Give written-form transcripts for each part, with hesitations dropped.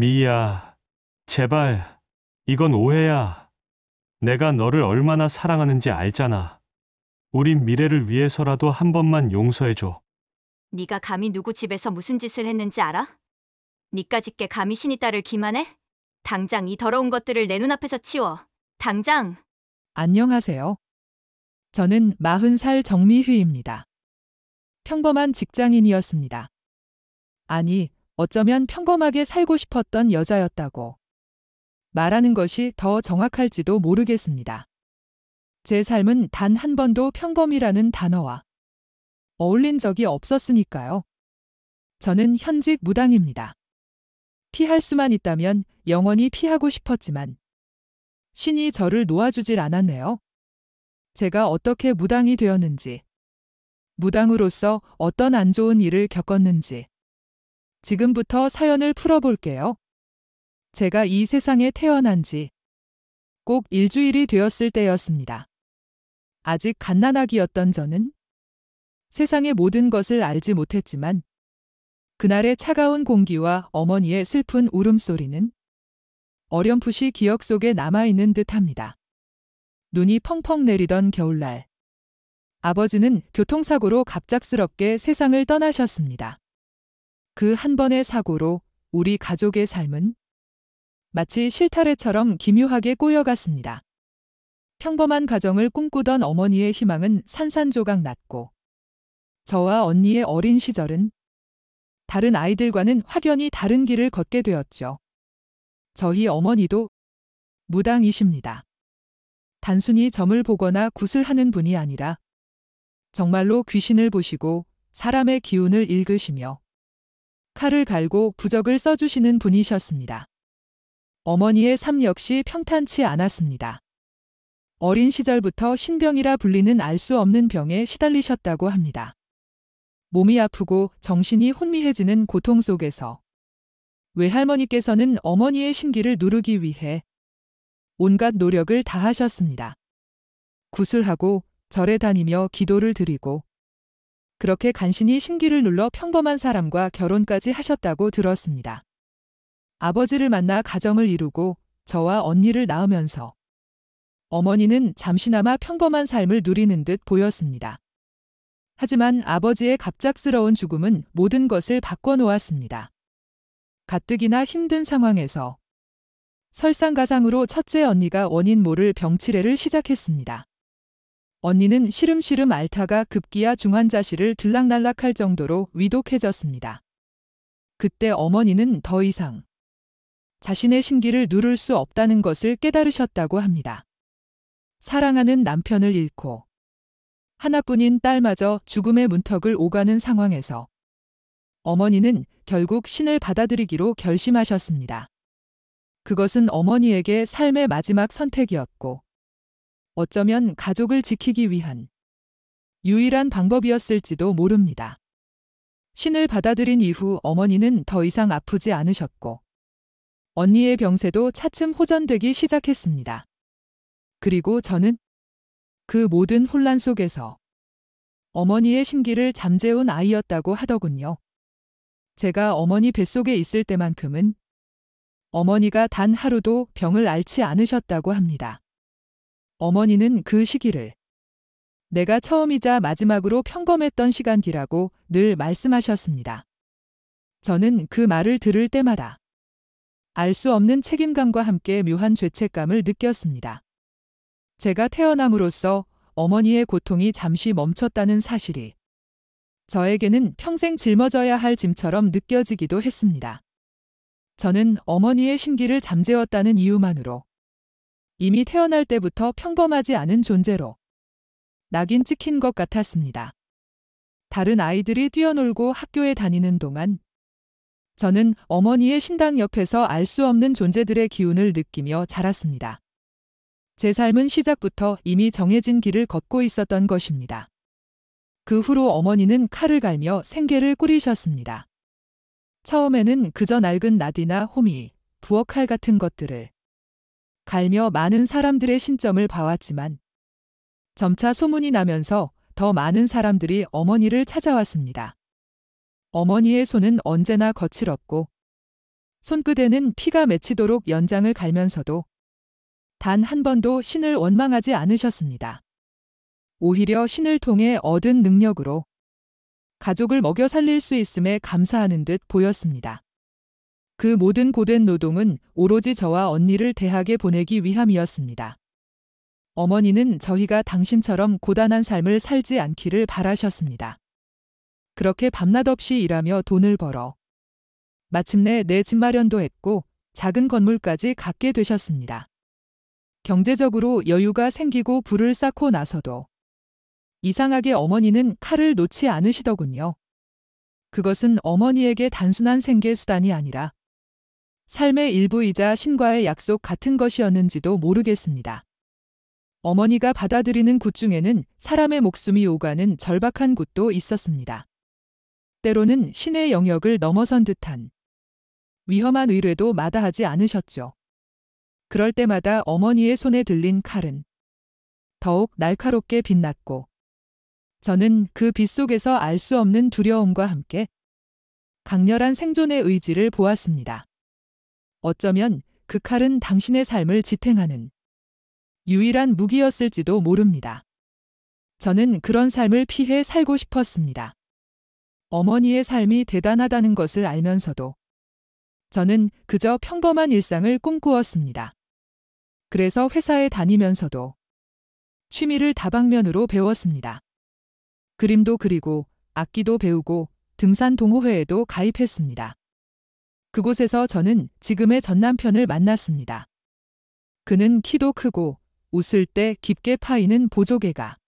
미희야, 제발, 이건 오해야. 내가 너를 얼마나 사랑하는지 알잖아. 우린 미래를 위해서라도 한 번만 용서해줘. 네가 감히 누구 집에서 무슨 짓을 했는지 알아? 니까짓게 감히 신이 딸을 기만해? 당장 이 더러운 것들을 내 눈앞에서 치워. 당장! 안녕하세요. 저는 40살 정미휘입니다. 평범한 직장인이었습니다. 아니, 어쩌면 평범하게 살고 싶었던 여자였다고 말하는 것이 더 정확할지도 모르겠습니다. 제 삶은 단 한 번도 평범이라는 단어와 어울린 적이 없었으니까요. 저는 현직 무당입니다. 피할 수만 있다면 영원히 피하고 싶었지만 신이 저를 놓아주질 않았네요. 제가 어떻게 무당이 되었는지, 무당으로서 어떤 안 좋은 일을 겪었는지 지금부터 사연을 풀어볼게요. 제가 이 세상에 태어난 지 꼭 일주일이 되었을 때였습니다. 아직 갓난아기였던 저는 세상의 모든 것을 알지 못했지만 그날의 차가운 공기와 어머니의 슬픈 울음소리는 어렴풋이 기억 속에 남아있는 듯합니다. 눈이 펑펑 내리던 겨울날, 아버지는 교통사고로 갑작스럽게 세상을 떠나셨습니다. 그 한 번의 사고로 우리 가족의 삶은 마치 실타래처럼 기묘하게 꼬여갔습니다. 평범한 가정을 꿈꾸던 어머니의 희망은 산산조각 났고, 저와 언니의 어린 시절은 다른 아이들과는 확연히 다른 길을 걷게 되었죠. 저희 어머니도 무당이십니다. 단순히 점을 보거나 구슬하는 분이 아니라 정말로 귀신을 보시고 사람의 기운을 읽으시며 칼을 갈고 부적을 써주시는 분이셨습니다. 어머니의 삶 역시 평탄치 않았습니다. 어린 시절부터 신병이라 불리는 알 수 없는 병에 시달리셨다고 합니다. 몸이 아프고 정신이 혼미해지는 고통 속에서 외할머니께서는 어머니의 심기를 누르기 위해 온갖 노력을 다하셨습니다. 구슬하고 절에 다니며 기도를 드리고 그렇게 간신히 심기를 눌러 평범한 사람과 결혼까지 하셨다고 들었습니다. 아버지를 만나 가정을 이루고 저와 언니를 낳으면서 어머니는 잠시나마 평범한 삶을 누리는 듯 보였습니다. 하지만 아버지의 갑작스러운 죽음은 모든 것을 바꿔놓았습니다. 가뜩이나 힘든 상황에서 설상가상으로 첫째 언니가 원인 모를 병치레를 시작했습니다. 언니는 시름시름 앓다가 급기야 중환자실을 들락날락할 정도로 위독해졌습니다. 그때 어머니는 더 이상 자신의 심기를 누를 수 없다는 것을 깨달으셨다고 합니다. 사랑하는 남편을 잃고 하나뿐인 딸마저 죽음의 문턱을 오가는 상황에서 어머니는 결국 신을 받아들이기로 결심하셨습니다. 그것은 어머니에게 삶의 마지막 선택이었고 어쩌면 가족을 지키기 위한 유일한 방법이었을지도 모릅니다. 신을 받아들인 이후 어머니는 더 이상 아프지 않으셨고 언니의 병세도 차츰 호전되기 시작했습니다. 그리고 저는 그 모든 혼란 속에서 어머니의 심기를 잠재운 아이였다고 하더군요. 제가 어머니 뱃속에 있을 때만큼은 어머니가 단 하루도 병을 앓지 않으셨다고 합니다. 어머니는 그 시기를 내가 처음이자 마지막으로 평범했던 시간이라고 늘 말씀하셨습니다. 저는 그 말을 들을 때마다 알 수 없는 책임감과 함께 묘한 죄책감을 느꼈습니다. 제가 태어남으로써 어머니의 고통이 잠시 멈췄다는 사실이 저에게는 평생 짊어져야 할 짐처럼 느껴지기도 했습니다. 저는 어머니의 심기를 잠재웠다는 이유만으로 이미 태어날 때부터 평범하지 않은 존재로 낙인 찍힌 것 같았습니다. 다른 아이들이 뛰어놀고 학교에 다니는 동안 저는 어머니의 신당 옆에서 알 수 없는 존재들의 기운을 느끼며 자랐습니다. 제 삶은 시작부터 이미 정해진 길을 걷고 있었던 것입니다. 그 후로 어머니는 칼을 갈며 생계를 꾸리셨습니다. 처음에는 그저 낡은 나디나 호미, 부엌칼 같은 것들을 갈며 많은 사람들의 신점을 봐왔지만 점차 소문이 나면서 더 많은 사람들이 어머니를 찾아왔습니다. 어머니의 손은 언제나 거칠었고 손끝에는 피가 맺히도록 연장을 갈면서도 단 한 번도 신을 원망하지 않으셨습니다. 오히려 신을 통해 얻은 능력으로 가족을 먹여 살릴 수 있음에 감사하는 듯 보였습니다. 그 모든 고된 노동은 오로지 저와 언니를 대학에 보내기 위함이었습니다. 어머니는 저희가 당신처럼 고단한 삶을 살지 않기를 바라셨습니다. 그렇게 밤낮 없이 일하며 돈을 벌어 마침내 내 집 마련도 했고 작은 건물까지 갖게 되셨습니다. 경제적으로 여유가 생기고 부를 쌓고 나서도 이상하게 어머니는 칼을 놓지 않으시더군요. 그것은 어머니에게 단순한 생계 수단이 아니라 삶의 일부이자 신과의 약속 같은 것이었는지도 모르겠습니다. 어머니가 받아들이는 굿 중에는 사람의 목숨이 오가는 절박한 굿도 있었습니다. 때로는 신의 영역을 넘어선 듯한 위험한 의뢰도 마다하지 않으셨죠. 그럴 때마다 어머니의 손에 들린 칼은 더욱 날카롭게 빛났고 저는 그 빛 속에서 알 수 없는 두려움과 함께 강렬한 생존의 의지를 보았습니다. 어쩌면 그 칼은 당신의 삶을 지탱하는 유일한 무기였을지도 모릅니다. 저는 그런 삶을 피해 살고 싶었습니다. 어머니의 삶이 대단하다는 것을 알면서도 저는 그저 평범한 일상을 꿈꾸었습니다. 그래서 회사에 다니면서도 취미를 다방면으로 배웠습니다. 그림도 그리고 악기도 배우고 등산 동호회에도 가입했습니다. 그곳에서 저는 지금의 전 남편을 만났습니다. 그는 키도 크고 웃을 때 깊게 파이는 보조개가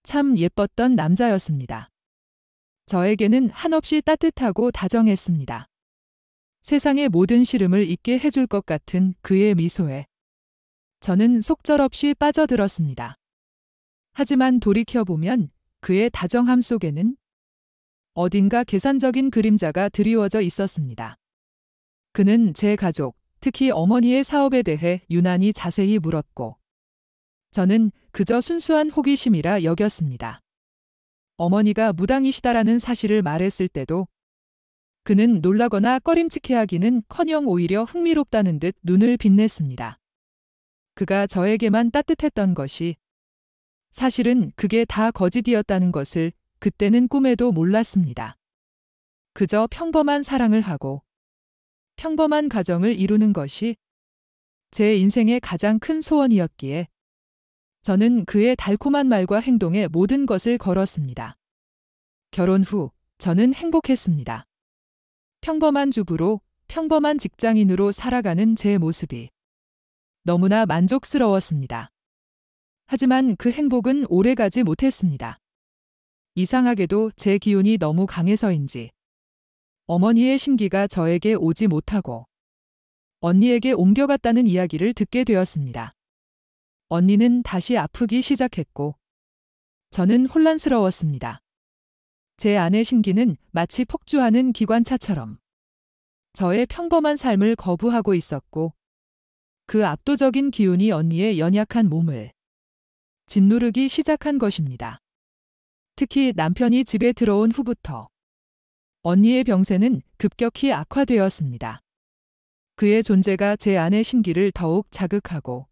참 예뻤던 남자였습니다. 저에게는 한없이 따뜻하고 다정했습니다. 세상의 모든 시름을 잊게 해줄 것 같은 그의 미소에 저는 속절없이 빠져들었습니다. 하지만 돌이켜보면 그의 다정함 속에는 어딘가 계산적인 그림자가 드리워져 있었습니다. 그는 제 가족, 특히 어머니의 사업에 대해 유난히 자세히 물었고 저는 그저 순수한 호기심이라 여겼습니다. 어머니가 무당이시다라는 사실을 말했을 때도 그는 놀라거나 꺼림칙해하기는커녕 오히려 흥미롭다는 듯 눈을 빛냈습니다. 그가 저에게만 따뜻했던 것이 사실은 그게 다 거짓이었다는 것을 그때는 꿈에도 몰랐습니다. 그저 평범한 사랑을 하고 평범한 가정을 이루는 것이 제 인생의 가장 큰 소원이었기에 저는 그의 달콤한 말과 행동에 모든 것을 걸었습니다. 결혼 후 저는 행복했습니다. 평범한 주부로 평범한 직장인으로 살아가는 제 모습이 너무나 만족스러웠습니다. 하지만 그 행복은 오래가지 못했습니다. 이상하게도 제 기운이 너무 강해서인지 어머니의 신기가 저에게 오지 못하고 언니에게 옮겨갔다는 이야기를 듣게 되었습니다. 언니는 다시 아프기 시작했고 저는 혼란스러웠습니다. 제 안의 신기는 마치 폭주하는 기관차처럼 저의 평범한 삶을 거부하고 있었고 그 압도적인 기운이 언니의 연약한 몸을 짓누르기 시작한 것입니다. 특히 남편이 집에 들어온 후부터 언니의 병세는 급격히 악화되었습니다. 그의 존재가 제 안의 신기를 더욱 자극하고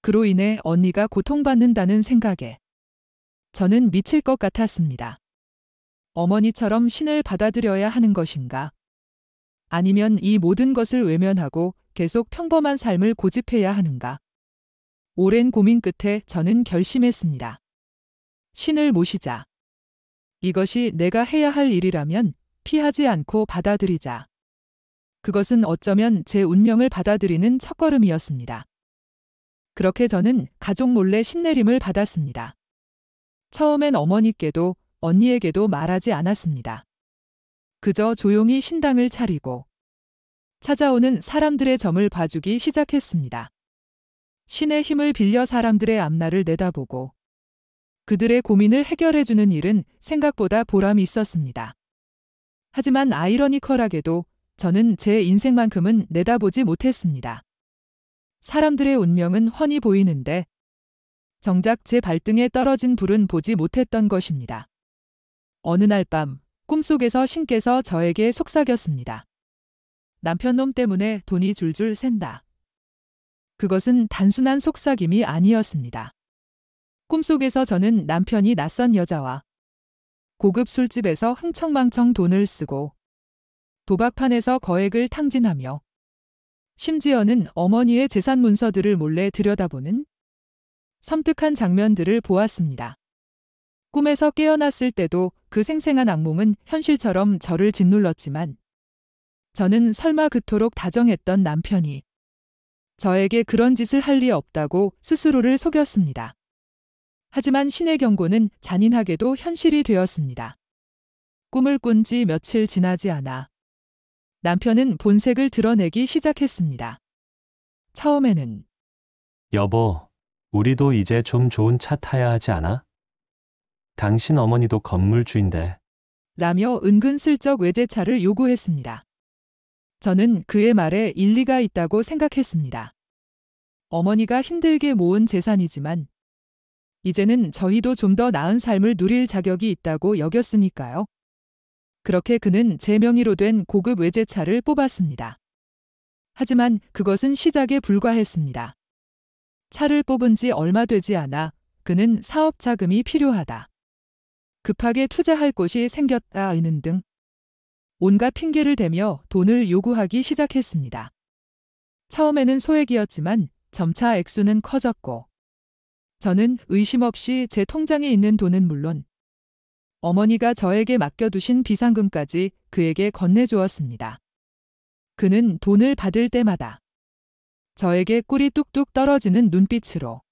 그로 인해 언니가 고통받는다는 생각에 저는 미칠 것 같았습니다. 어머니처럼 신을 받아들여야 하는 것인가? 아니면 이 모든 것을 외면하고 계속 평범한 삶을 고집해야 하는가? 오랜 고민 끝에 저는 결심했습니다. 신을 모시자. 이것이 내가 해야 할 일이라면 피하지 않고 받아들이자. 그것은 어쩌면 제 운명을 받아들이는 첫걸음이었습니다. 그렇게 저는 가족 몰래 신내림을 받았습니다. 처음엔 어머니께도 언니에게도 말하지 않았습니다. 그저 조용히 신당을 차리고 찾아오는 사람들의 점을 봐주기 시작했습니다. 신의 힘을 빌려 사람들의 앞날을 내다보고 그들의 고민을 해결해주는 일은 생각보다 보람이 있었습니다. 하지만 아이러니컬하게도 저는 제 인생만큼은 내다보지 못했습니다. 사람들의 운명은 훤히 보이는데 정작 제 발등에 떨어진 불은 보지 못했던 것입니다. 어느 날 밤 꿈속에서 신께서 저에게 속삭였습니다. 남편 놈 때문에 돈이 줄줄 샌다. 그것은 단순한 속삭임이 아니었습니다. 꿈속에서 저는 남편이 낯선 여자와 고급 술집에서 흥청망청 돈을 쓰고 도박판에서 거액을 탕진하며 심지어는 어머니의 재산 문서들을 몰래 들여다보는 섬뜩한 장면들을 보았습니다. 꿈에서 깨어났을 때도 그 생생한 악몽은 현실처럼 저를 짓눌렀지만 저는 설마 그토록 다정했던 남편이 저에게 그런 짓을 할 리 없다고 스스로를 속였습니다. 하지만 신의 경고는 잔인하게도 현실이 되었습니다. 꿈을 꾼 지 며칠 지나지 않아 남편은 본색을 드러내기 시작했습니다. 처음에는 여보, 우리도 이제 좀 좋은 차 타야 하지 않아? 당신 어머니도 건물주인데. 라며 은근슬쩍 외제차를 요구했습니다. 저는 그의 말에 일리가 있다고 생각했습니다. 어머니가 힘들게 모은 재산이지만 이제는 저희도 좀 더 나은 삶을 누릴 자격이 있다고 여겼으니까요. 그렇게 그는 제 명의로 된 고급 외제차를 뽑았습니다. 하지만 그것은 시작에 불과했습니다. 차를 뽑은 지 얼마 되지 않아 그는 사업 자금이 필요하다. 급하게 투자할 곳이 생겼다는 등 온갖 핑계를 대며 돈을 요구하기 시작했습니다. 처음에는 소액이었지만 점차 액수는 커졌고 저는 의심 없이 제 통장에 있는 돈은 물론 어머니가 저에게 맡겨두신 비상금까지 그에게 건네주었습니다. 그는 돈을 받을 때마다 저에게 꿀이 뚝뚝 떨어지는 눈빛으로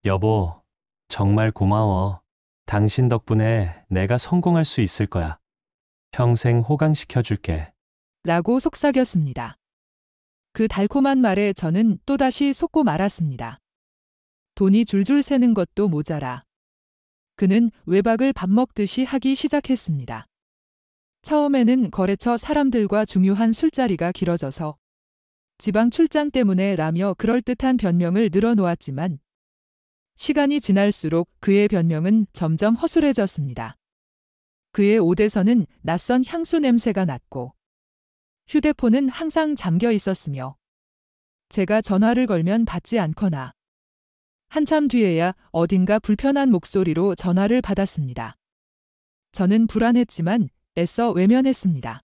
여보, 정말 고마워. 당신 덕분에 내가 성공할 수 있을 거야. 평생 호강시켜줄게. 라고 속삭였습니다. 그 달콤한 말에 저는 또다시 속고 말았습니다. 돈이 줄줄 새는 것도 모자라 그는 외박을 밥 먹듯이 하기 시작했습니다. 처음에는 거래처 사람들과 중요한 술자리가 길어져서 지방 출장 때문에 라며 그럴듯한 변명을 늘어놓았지만 시간이 지날수록 그의 변명은 점점 허술해졌습니다. 그의 옷에서는 낯선 향수 냄새가 났고 휴대폰은 항상 잠겨 있었으며 제가 전화를 걸면 받지 않거나 한참 뒤에야 어딘가 불편한 목소리로 전화를 받았습니다. 저는 불안했지만 애써 외면했습니다.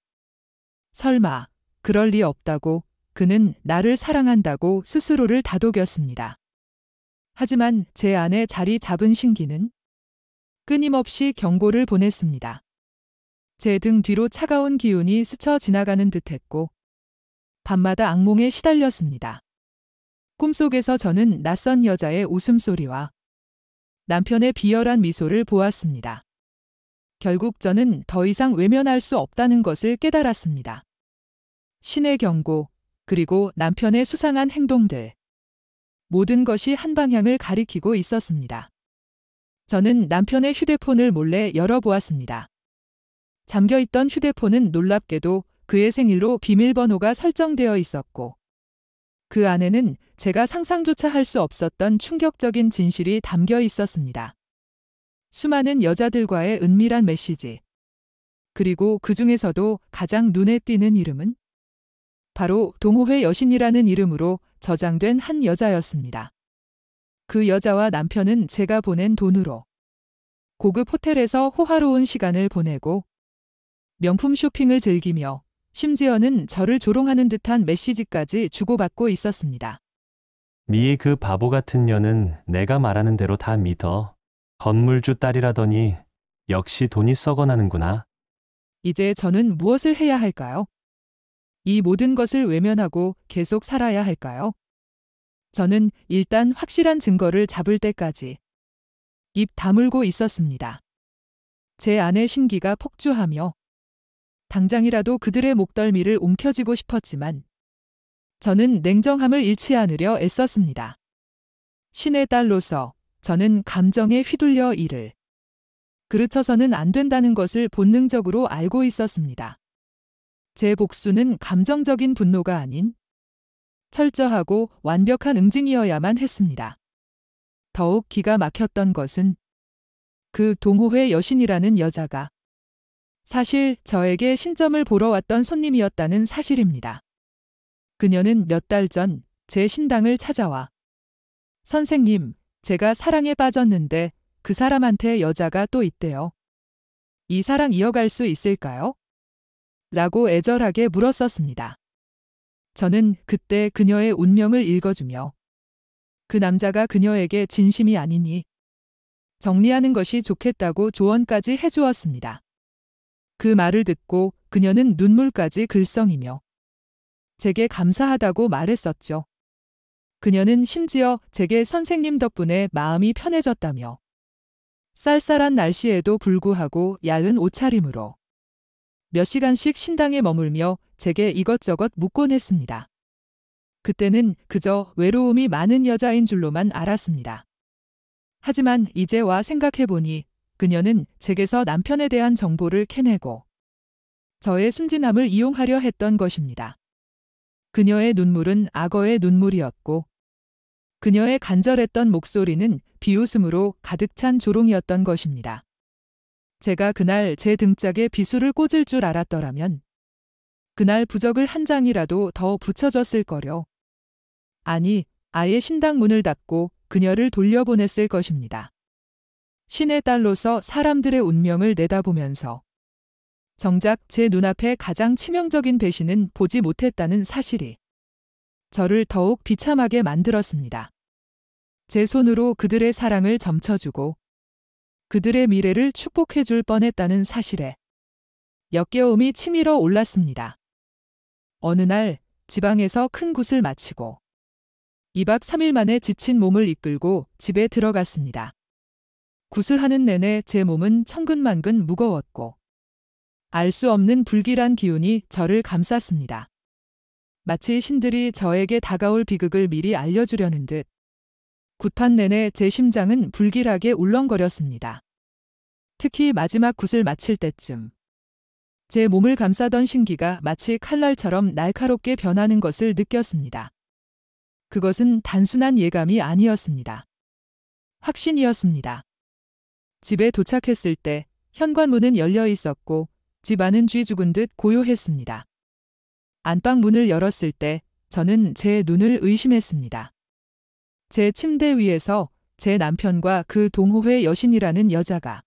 설마 그럴 리 없다고 그는 나를 사랑한다고 스스로를 다독였습니다. 하지만 제 안에 자리 잡은 신기는 끊임없이 경고를 보냈습니다. 제 등 뒤로 차가운 기운이 스쳐 지나가는 듯했고 밤마다 악몽에 시달렸습니다. 꿈속에서 저는 낯선 여자의 웃음소리와 남편의 비열한 미소를 보았습니다. 결국 저는 더 이상 외면할 수 없다는 것을 깨달았습니다. 신의 경고, 그리고 남편의 수상한 행동들. 모든 것이 한 방향을 가리키고 있었습니다. 저는 남편의 휴대폰을 몰래 열어보았습니다. 잠겨있던 휴대폰은 놀랍게도 그의 생일로 비밀번호가 설정되어 있었고 그 안에는 제가 상상조차 할 수 없었던 충격적인 진실이 담겨 있었습니다. 수많은 여자들과의 은밀한 메시지. 그리고 그 중에서도 가장 눈에 띄는 이름은 바로 동호회 여신이라는 이름으로 저장된 한 여자였습니다. 그 여자와 남편은 제가 보낸 돈으로 고급 호텔에서 호화로운 시간을 보내고 명품 쇼핑을 즐기며 심지어는 저를 조롱하는 듯한 메시지까지 주고받고 있었습니다. 미의 그 바보 같은 년은 내가 말하는 대로 다 믿어. 건물주 딸이라더니 역시 돈이 썩어나는구나. 이제 저는 무엇을 해야 할까요? 이 모든 것을 외면하고 계속 살아야 할까요? 저는 일단 확실한 증거를 잡을 때까지 입 다물고 있었습니다. 제 안의 신기가 폭주하며 당장이라도 그들의 목덜미를 움켜쥐고 싶었지만 저는 냉정함을 잃지 않으려 애썼습니다. 신의 딸로서 저는 감정에 휘둘려 일을 그르쳐서는 안 된다는 것을 본능적으로 알고 있었습니다. 제 복수는 감정적인 분노가 아닌 철저하고 완벽한 응징이어야만 했습니다. 더욱 기가 막혔던 것은 그 동호회 여신이라는 여자가 사실 저에게 신점을 보러 왔던 손님이었다는 사실입니다. 그녀는 몇 달 전 제 신당을 찾아와 선생님, 제가 사랑에 빠졌는데 그 사람한테 여자가 또 있대요. 이 사랑 이어갈 수 있을까요? 라고 애절하게 물었었습니다. 저는 그때 그녀의 운명을 읽어주며 그 남자가 그녀에게 진심이 아니니 정리하는 것이 좋겠다고 조언까지 해주었습니다. 그 말을 듣고 그녀는 눈물까지 글썽이며 제게 감사하다고 말했었죠. 그녀는 심지어 제게 선생님 덕분에 마음이 편해졌다며 쌀쌀한 날씨에도 불구하고 얇은 옷차림으로 몇 시간씩 신당에 머물며 제게 이것저것 묻곤 했습니다. 그때는 그저 외로움이 많은 여자인 줄로만 알았습니다. 하지만 이제 와 생각해보니 그녀는 제게서 남편에 대한 정보를 캐내고 저의 순진함을 이용하려 했던 것입니다. 그녀의 눈물은 악어의 눈물이었고 그녀의 간절했던 목소리는 비웃음으로 가득 찬 조롱이었던 것입니다. 제가 그날 제 등짝에 비수를 꽂을 줄 알았더라면 그날 부적을 한 장이라도 더 붙여줬을 거려. 아니, 아예 신당 문을 닫고 그녀를 돌려보냈을 것입니다. 신의 딸로서 사람들의 운명을 내다보면서 정작 제 눈앞에 가장 치명적인 배신은 보지 못했다는 사실이 저를 더욱 비참하게 만들었습니다. 제 손으로 그들의 사랑을 점쳐주고 그들의 미래를 축복해줄 뻔했다는 사실에 역겨움이 치밀어 올랐습니다. 어느 날 지방에서 큰 굿을 마치고 2박 3일 만에 지친 몸을 이끌고 집에 들어갔습니다. 굿을 하는 내내 제 몸은 천근만근 무거웠고 알 수 없는 불길한 기운이 저를 감쌌습니다. 마치 신들이 저에게 다가올 비극을 미리 알려주려는 듯 굿판 내내 제 심장은 불길하게 울렁거렸습니다. 특히 마지막 굿을 마칠 때쯤 제 몸을 감싸던 신기가 마치 칼날처럼 날카롭게 변하는 것을 느꼈습니다. 그것은 단순한 예감이 아니었습니다. 확신이었습니다. 집에 도착했을 때 현관문은 열려 있었고 집 안은 쥐 죽은 듯 고요했습니다. 안방 문을 열었을 때 저는 제 눈을 의심했습니다. 제 침대 위에서 제 남편과 그 동호회 여신이라는 여자가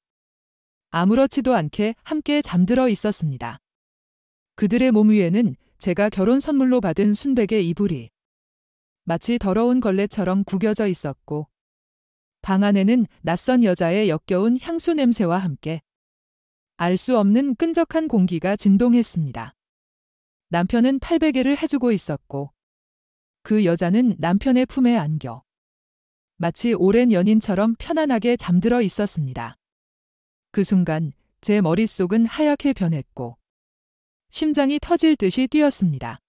아무렇지도 않게 함께 잠들어 있었습니다. 그들의 몸 위에는 제가 결혼 선물로 받은 순백의 이불이 마치 더러운 걸레처럼 구겨져 있었고 방 안에는 낯선 여자의 역겨운 향수 냄새와 함께 알 수 없는 끈적한 공기가 진동했습니다. 남편은 팔베개를 해주고 있었고 그 여자는 남편의 품에 안겨 마치 오랜 연인처럼 편안하게 잠들어 있었습니다. 그 순간 제 머릿속은 하얗게 변했고 심장이 터질 듯이 뛰었습니다.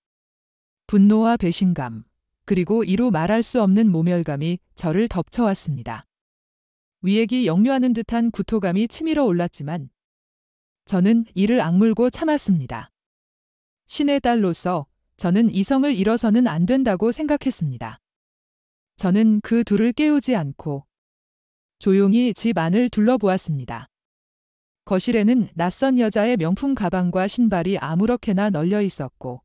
분노와 배신감, 그리고 이루 말할 수 없는 모멸감이 저를 덮쳐왔습니다. 위액이 역류하는 듯한 구토감이 치밀어 올랐지만 저는 이를 악물고 참았습니다. 신의 딸로서 저는 이성을 잃어서는 안 된다고 생각했습니다. 저는 그 둘을 깨우지 않고 조용히 집 안을 둘러보았습니다. 거실에는 낯선 여자의 명품 가방과 신발이 아무렇게나 널려 있었고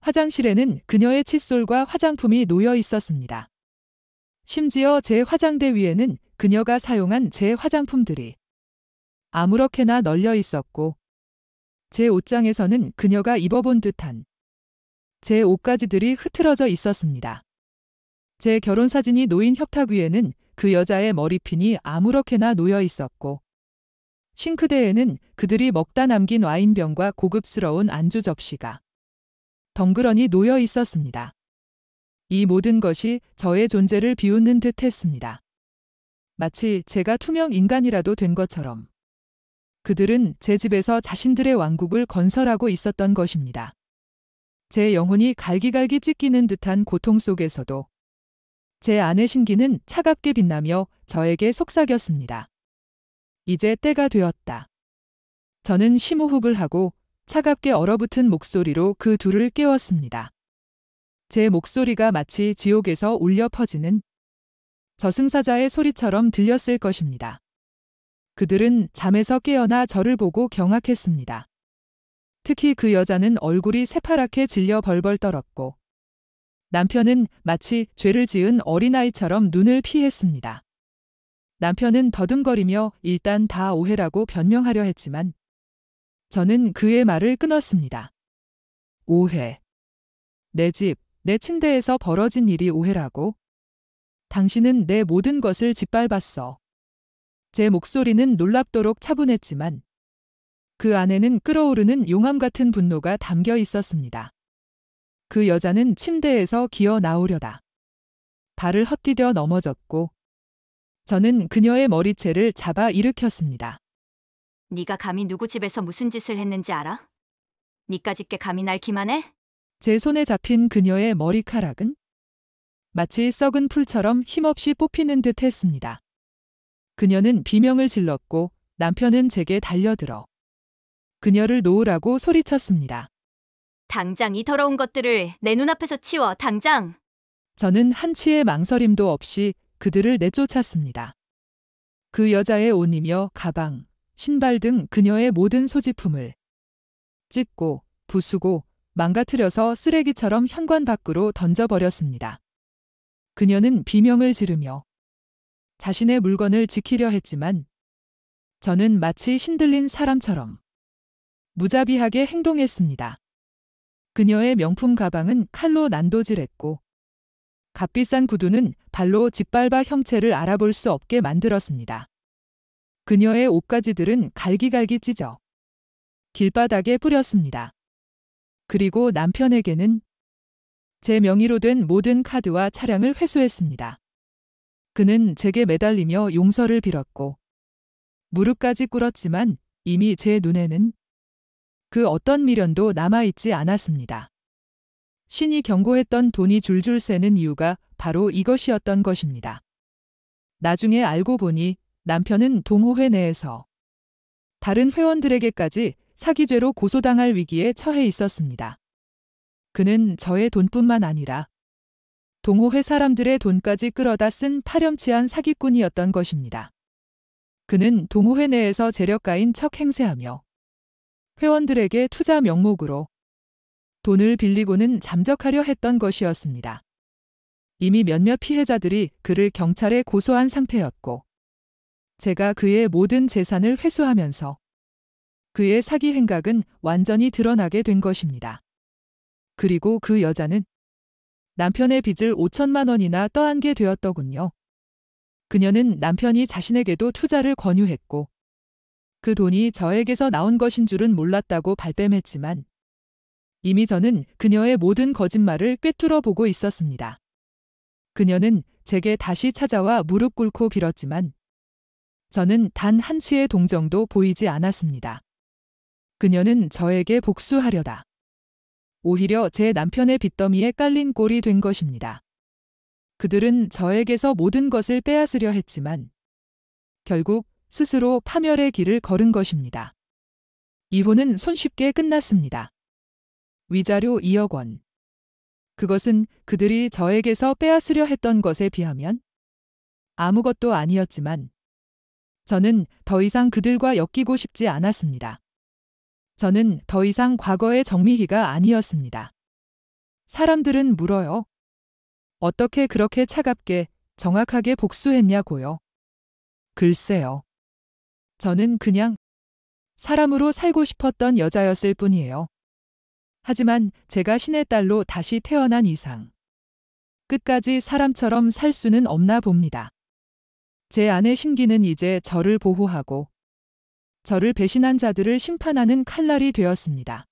화장실에는 그녀의 칫솔과 화장품이 놓여 있었습니다. 심지어 제 화장대 위에는 그녀가 사용한 제 화장품들이 아무렇게나 널려 있었고 제 옷장에서는 그녀가 입어본 듯한 제 옷가지들이 흐트러져 있었습니다. 제 결혼사진이 놓인 협탁 위에는 그 여자의 머리핀이 아무렇게나 놓여 있었고 싱크대에는 그들이 먹다 남긴 와인병과 고급스러운 안주 접시가 덩그러니 놓여 있었습니다. 이 모든 것이 저의 존재를 비웃는 듯 했습니다. 마치 제가 투명 인간이라도 된 것처럼 그들은 제 집에서 자신들의 왕국을 건설하고 있었던 것입니다. 제 영혼이 갈기갈기 찢기는 듯한 고통 속에서도 제 안의 신기는 차갑게 빛나며 저에게 속삭였습니다. 이제 때가 되었다. 저는 심호흡을 하고 차갑게 얼어붙은 목소리로 그 둘을 깨웠습니다. 제 목소리가 마치 지옥에서 울려 퍼지는 저승사자의 소리처럼 들렸을 것입니다. 그들은 잠에서 깨어나 저를 보고 경악했습니다. 특히 그 여자는 얼굴이 새파랗게 질려 벌벌 떨었고 남편은 마치 죄를 지은 어린아이처럼 눈을 피했습니다. 남편은 더듬거리며 일단 다 오해라고 변명하려 했지만 저는 그의 말을 끊었습니다. 오해. 내 집, 내 침대에서 벌어진 일이 오해라고? 당신은 내 모든 것을 짓밟았어. 제 목소리는 놀랍도록 차분했지만 그 안에는 끓어오르는 용암 같은 분노가 담겨 있었습니다. 그 여자는 침대에서 기어 나오려다 발을 헛디뎌 넘어졌고 저는 그녀의 머리채를 잡아 일으켰습니다. 네가 감히 누구 집에서 무슨 짓을 했는지 알아? 니까짓게 감히 날 기만해? 제 손에 잡힌 그녀의 머리카락은 마치 썩은 풀처럼 힘없이 뽑히는 듯 했습니다. 그녀는 비명을 질렀고 남편은 제게 달려들어 그녀를 놓으라고 소리쳤습니다. 당장 이 더러운 것들을 내 눈앞에서 치워, 당장! 저는 한치의 망설임도 없이 그들을 내쫓았습니다. 그 여자의 옷이며 가방, 신발 등 그녀의 모든 소지품을 찢고 부수고 망가뜨려서 쓰레기처럼 현관 밖으로 던져버렸습니다. 그녀는 비명을 지르며 자신의 물건을 지키려 했지만 저는 마치 신들린 사람처럼 무자비하게 행동했습니다. 그녀의 명품 가방은 칼로 난도질했고 값비싼 구두는 발로 짓밟아 형체를 알아볼 수 없게 만들었습니다. 그녀의 옷가지들은 갈기갈기 찢어 길바닥에 뿌렸습니다. 그리고 남편에게는 제 명의로 된 모든 카드와 차량을 회수했습니다. 그는 제게 매달리며 용서를 빌었고 무릎까지 꿇었지만 이미 제 눈에는 그 어떤 미련도 남아있지 않았습니다. 신이 경고했던 돈이 줄줄 새는 이유가 바로 이것이었던 것입니다. 나중에 알고 보니 남편은 동호회 내에서 다른 회원들에게까지 사기죄로 고소당할 위기에 처해 있었습니다. 그는 저의 돈뿐만 아니라 동호회 사람들의 돈까지 끌어다 쓴 파렴치한 사기꾼이었던 것입니다. 그는 동호회 내에서 재력가인 척 행세하며 회원들에게 투자 명목으로 돈을 빌리고는 잠적하려 했던 것이었습니다. 이미 몇몇 피해자들이 그를 경찰에 고소한 상태였고 제가 그의 모든 재산을 회수하면서 그의 사기 행각은 완전히 드러나게 된 것입니다. 그리고 그 여자는 남편의 빚을 5천만 원이나 떠안게 되었더군요. 그녀는 남편이 자신에게도 투자를 권유했고 그 돈이 저에게서 나온 것인 줄은 몰랐다고 발뺌했지만 이미 저는 그녀의 모든 거짓말을 꿰뚫어 보고 있었습니다. 그녀는 제게 다시 찾아와 무릎 꿇고 빌었지만 저는 단 한치의 동정도 보이지 않았습니다. 그녀는 저에게 복수하려다 오히려 제 남편의 빚더미에 깔린 꼴이 된 것입니다. 그들은 저에게서 모든 것을 빼앗으려 했지만 결국 스스로 파멸의 길을 걸은 것입니다. 이혼은 손쉽게 끝났습니다. 위자료 2억 원. 그것은 그들이 저에게서 빼앗으려 했던 것에 비하면 아무것도 아니었지만 저는 더 이상 그들과 엮이고 싶지 않았습니다. 저는 더 이상 과거의 정미희가 아니었습니다. 사람들은 물어요. 어떻게 그렇게 차갑게 정확하게 복수했냐고요. 글쎄요. 저는 그냥 사람으로 살고 싶었던 여자였을 뿐이에요. 하지만 제가 신의 딸로 다시 태어난 이상 끝까지 사람처럼 살 수는 없나 봅니다. 제 아내 신기는 이제 저를 보호하고 저를 배신한 자들을 심판하는 칼날이 되었습니다.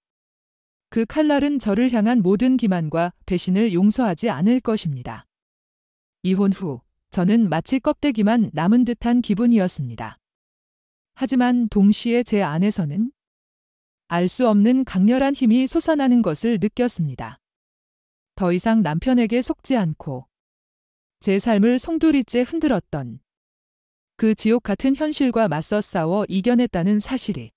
그 칼날은 저를 향한 모든 기만과 배신을 용서하지 않을 것입니다. 이혼 후 저는 마치 껍데기만 남은 듯한 기분이었습니다. 하지만 동시에 제 안에서는 알 수 없는 강렬한 힘이 솟아나는 것을 느꼈습니다. 더 이상 남편에게 속지 않고 제 삶을 송두리째 흔들었던 그 지옥 같은 현실과 맞서 싸워 이겨냈다는 사실이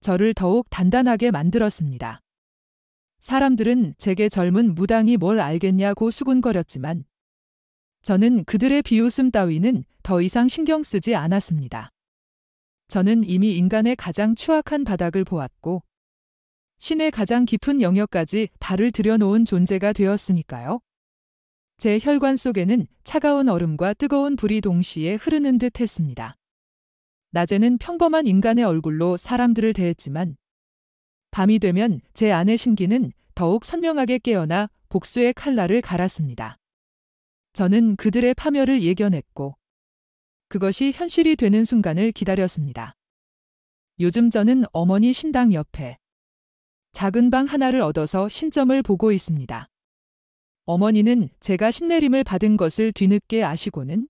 저를 더욱 단단하게 만들었습니다. 사람들은 제게 젊은 무당이 뭘 알겠냐고 수군거렸지만 저는 그들의 비웃음 따위는 더 이상 신경 쓰지 않았습니다. 저는 이미 인간의 가장 추악한 바닥을 보았고 신의 가장 깊은 영역까지 발을 들여놓은 존재가 되었으니까요. 제 혈관 속에는 차가운 얼음과 뜨거운 불이 동시에 흐르는 듯 했습니다. 낮에는 평범한 인간의 얼굴로 사람들을 대했지만 밤이 되면 제 안의 신기는 더욱 선명하게 깨어나 복수의 칼날을 갈았습니다. 저는 그들의 파멸을 예견했고 그것이 현실이 되는 순간을 기다렸습니다. 요즘 저는 어머니 신당 옆에 작은 방 하나를 얻어서 신점을 보고 있습니다. 어머니는 제가 신내림을 받은 것을 뒤늦게 아시고는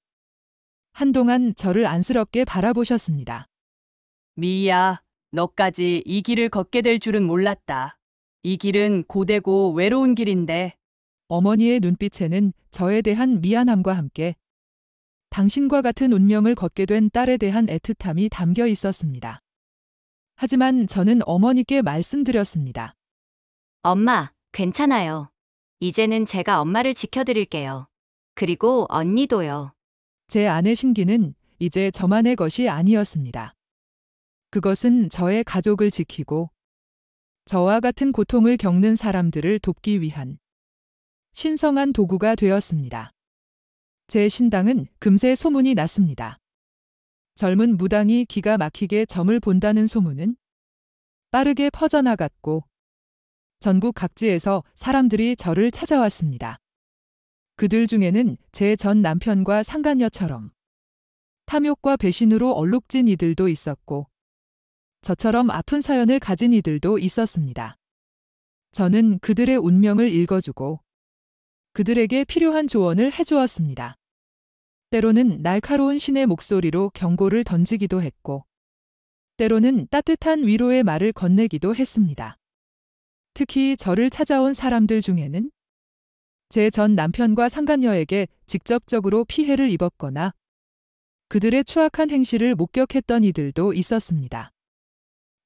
한동안 저를 안쓰럽게 바라보셨습니다. 미희야, 너까지 이 길을 걷게 될 줄은 몰랐다. 이 길은 고되고 외로운 길인데 어머니의 눈빛에는 저에 대한 미안함과 함께 당신과 같은 운명을 걷게 된 딸에 대한 애틋함이 담겨 있었습니다. 하지만 저는 어머니께 말씀드렸습니다. 엄마, 괜찮아요. 이제는 제가 엄마를 지켜드릴게요. 그리고 언니도요. 제 아내 신기는 이제 저만의 것이 아니었습니다. 그것은 저의 가족을 지키고 저와 같은 고통을 겪는 사람들을 돕기 위한 신성한 도구가 되었습니다. 제 신당은 금세 소문이 났습니다. 젊은 무당이 기가 막히게 점을 본다는 소문은 빠르게 퍼져나갔고 전국 각지에서 사람들이 저를 찾아왔습니다. 그들 중에는 제 전 남편과 상간녀처럼 탐욕과 배신으로 얼룩진 이들도 있었고 저처럼 아픈 사연을 가진 이들도 있었습니다. 저는 그들의 운명을 읽어주고 그들에게 필요한 조언을 해주었습니다. 때로는 날카로운 신의 목소리로 경고를 던지기도 했고 때로는 따뜻한 위로의 말을 건네기도 했습니다. 특히 저를 찾아온 사람들 중에는 제 전 남편과 상간녀에게 직접적으로 피해를 입었거나 그들의 추악한 행실을 목격했던 이들도 있었습니다.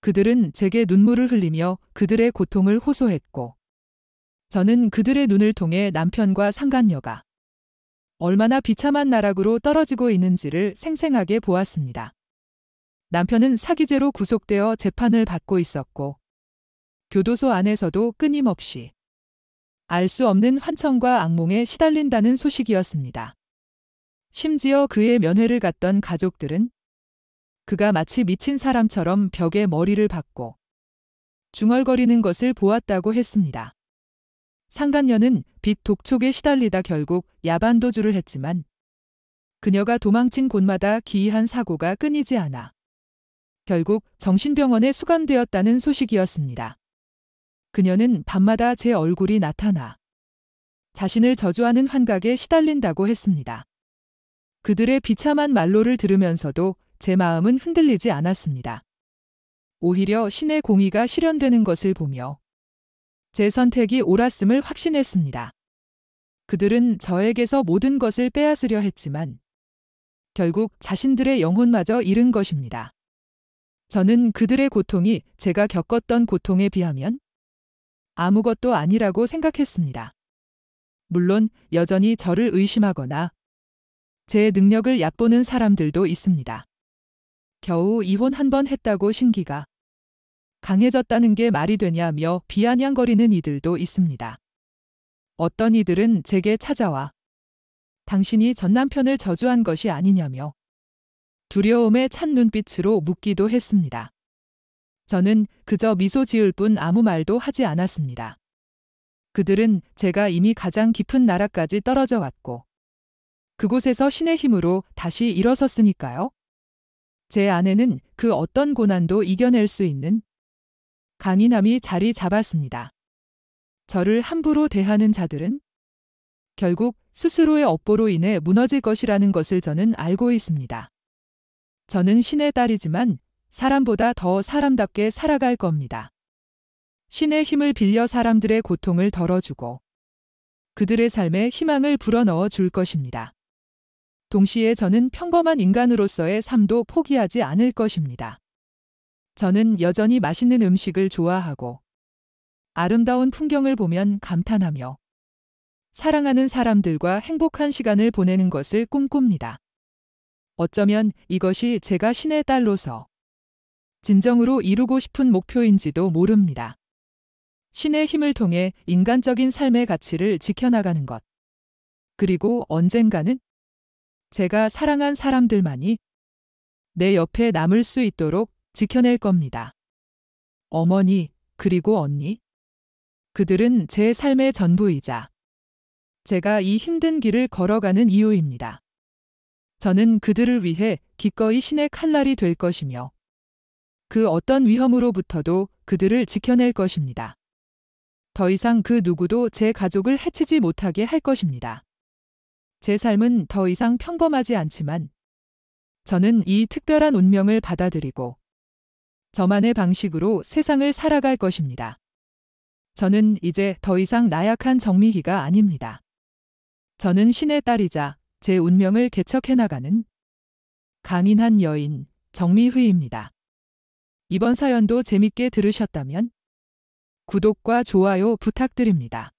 그들은 제게 눈물을 흘리며 그들의 고통을 호소했고 저는 그들의 눈을 통해 남편과 상간녀가 얼마나 비참한 나락으로 떨어지고 있는지를 생생하게 보았습니다. 남편은 사기죄로 구속되어 재판을 받고 있었고 교도소 안에서도 끊임없이 알 수 없는 환청과 악몽에 시달린다는 소식이었습니다. 심지어 그의 면회를 갔던 가족들은 그가 마치 미친 사람처럼 벽에 머리를 박고 중얼거리는 것을 보았다고 했습니다. 상간녀는 빚 독촉에 시달리다 결국 야반도주를 했지만 그녀가 도망친 곳마다 기이한 사고가 끊이지 않아 결국 정신병원에 수감되었다는 소식이었습니다. 그녀는 밤마다 제 얼굴이 나타나 자신을 저주하는 환각에 시달린다고 했습니다. 그들의 비참한 말로를 들으면서도 제 마음은 흔들리지 않았습니다. 오히려 신의 공의가 실현되는 것을 보며 제 선택이 옳았음을 확신했습니다. 그들은 저에게서 모든 것을 빼앗으려 했지만 결국 자신들의 영혼마저 잃은 것입니다. 저는 그들의 고통이 제가 겪었던 고통에 비하면 아무것도 아니라고 생각했습니다. 물론 여전히 저를 의심하거나 제 능력을 얕보는 사람들도 있습니다. 겨우 이혼 한 번 했다고 신기가 강해졌다는 게 말이 되냐며 비아냥거리는 이들도 있습니다. 어떤 이들은 제게 찾아와 당신이 전 남편을 저주한 것이 아니냐며 두려움에 찬 눈빛으로 묻기도 했습니다. 저는 그저 미소 지을 뿐 아무 말도 하지 않았습니다. 그들은 제가 이미 가장 깊은 나라까지 떨어져 왔고 그곳에서 신의 힘으로 다시 일어섰으니까요. 제 안에는 그 어떤 고난도 이겨낼 수 있는 강인함이 자리 잡았습니다. 저를 함부로 대하는 자들은 결국 스스로의 업보로 인해 무너질 것이라는 것을 저는 알고 있습니다. 저는 신의 딸이지만 사람보다 더 사람답게 살아갈 겁니다. 신의 힘을 빌려 사람들의 고통을 덜어주고 그들의 삶에 희망을 불어넣어 줄 것입니다. 동시에 저는 평범한 인간으로서의 삶도 포기하지 않을 것입니다. 저는 여전히 맛있는 음식을 좋아하고 아름다운 풍경을 보면 감탄하며 사랑하는 사람들과 행복한 시간을 보내는 것을 꿈꿉니다. 어쩌면 이것이 제가 신의 딸로서 진정으로 이루고 싶은 목표인지도 모릅니다. 신의 힘을 통해 인간적인 삶의 가치를 지켜나가는 것. 그리고 언젠가는 제가 사랑한 사람들만이 내 옆에 남을 수 있도록 지켜낼 겁니다. 어머니, 그리고 언니. 그들은 제 삶의 전부이자 제가 이 힘든 길을 걸어가는 이유입니다. 저는 그들을 위해 기꺼이 신의 칼날이 될 것이며 그 어떤 위험으로부터도 그들을 지켜낼 것입니다. 더 이상 그 누구도 제 가족을 해치지 못하게 할 것입니다. 제 삶은 더 이상 평범하지 않지만 저는 이 특별한 운명을 받아들이고 저만의 방식으로 세상을 살아갈 것입니다. 저는 이제 더 이상 나약한 정미희가 아닙니다. 저는 신의 딸이자 제 운명을 개척해 나가는 강인한 여인 정미희입니다. 이번 사연도 재밌게 들으셨다면 구독과 좋아요 부탁드립니다.